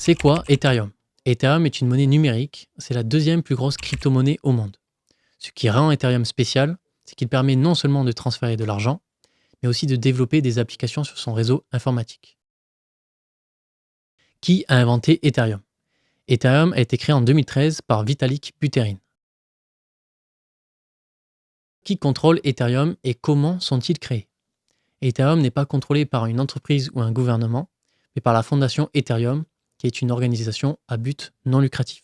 C'est quoi Ethereum? Ethereum est une monnaie numérique, c'est la deuxième plus grosse crypto-monnaie au monde. Ce qui rend Ethereum spécial, c'est qu'il permet non seulement de transférer de l'argent, mais aussi de développer des applications sur son réseau informatique. Qui a inventé Ethereum? Ethereum a été créé en 2013 par Vitalik Buterin. Qui contrôle Ethereum et comment sont-ils créés? Ethereum n'est pas contrôlé par une entreprise ou un gouvernement, mais par la fondation Ethereum, qui est une organisation à but non lucratif.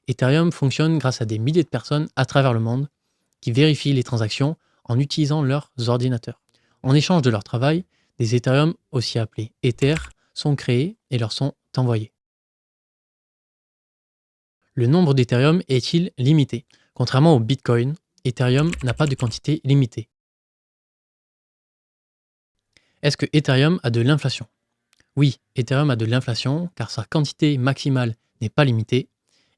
Ethereum fonctionne grâce à des milliers de personnes à travers le monde qui vérifient les transactions en utilisant leurs ordinateurs. En échange de leur travail, des Ethereum, aussi appelés Ether, sont créés et leur sont envoyés. Le nombre d'Ethereum est-il limité? Contrairement au Bitcoin, Ethereum n'a pas de quantité limitée. Est-ce que Ethereum a de l'inflation? Oui, Ethereum a de l'inflation car sa quantité maximale n'est pas limitée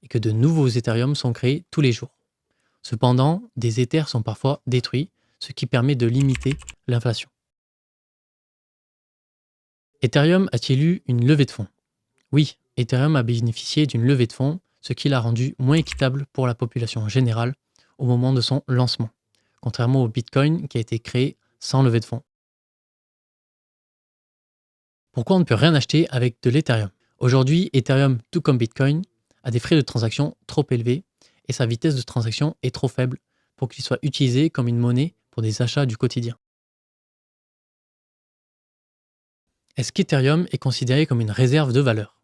et que de nouveaux Ethereum sont créés tous les jours. Cependant, des Ethers sont parfois détruits, ce qui permet de limiter l'inflation. Ethereum a-t-il eu une levée de fonds? Oui, Ethereum a bénéficié d'une levée de fonds, ce qui l'a rendu moins équitable pour la population générale au moment de son lancement, contrairement au Bitcoin qui a été créé sans levée de fonds. Pourquoi on ne peut rien acheter avec de l'Ethereum? Aujourd'hui, Ethereum, tout comme Bitcoin, a des frais de transaction trop élevés et sa vitesse de transaction est trop faible pour qu'il soit utilisé comme une monnaie pour des achats du quotidien. Est-ce qu'Ethereum est considéré comme une réserve de valeur?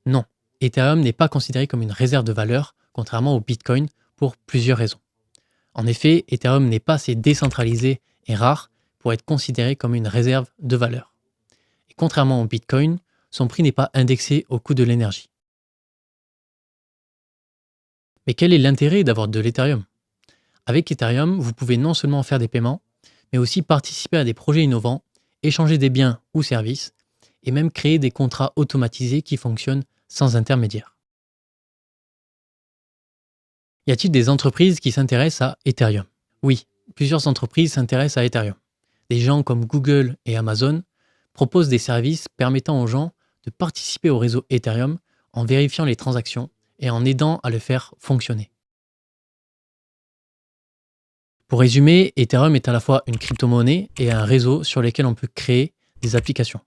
Non, Ethereum n'est pas considéré comme une réserve de valeur, contrairement au Bitcoin, pour plusieurs raisons. En effet, Ethereum n'est pas assez décentralisé et rare pour être considéré comme une réserve de valeur. Et contrairement au Bitcoin, son prix n'est pas indexé au coût de l'énergie. Mais quel est l'intérêt d'avoir de l'Ethereum? Avec Ethereum, vous pouvez non seulement faire des paiements, mais aussi participer à des projets innovants, échanger des biens ou services, et même créer des contrats automatisés qui fonctionnent sans intermédiaire. Y a-t-il des entreprises qui s'intéressent à Ethereum? Oui, plusieurs entreprises s'intéressent à Ethereum. Des gens comme Google et Amazon proposent des services permettant aux gens de participer au réseau Ethereum en vérifiant les transactions et en aidant à le faire fonctionner. Pour résumer, Ethereum est à la fois une crypto-monnaie et un réseau sur lequel on peut créer des applications.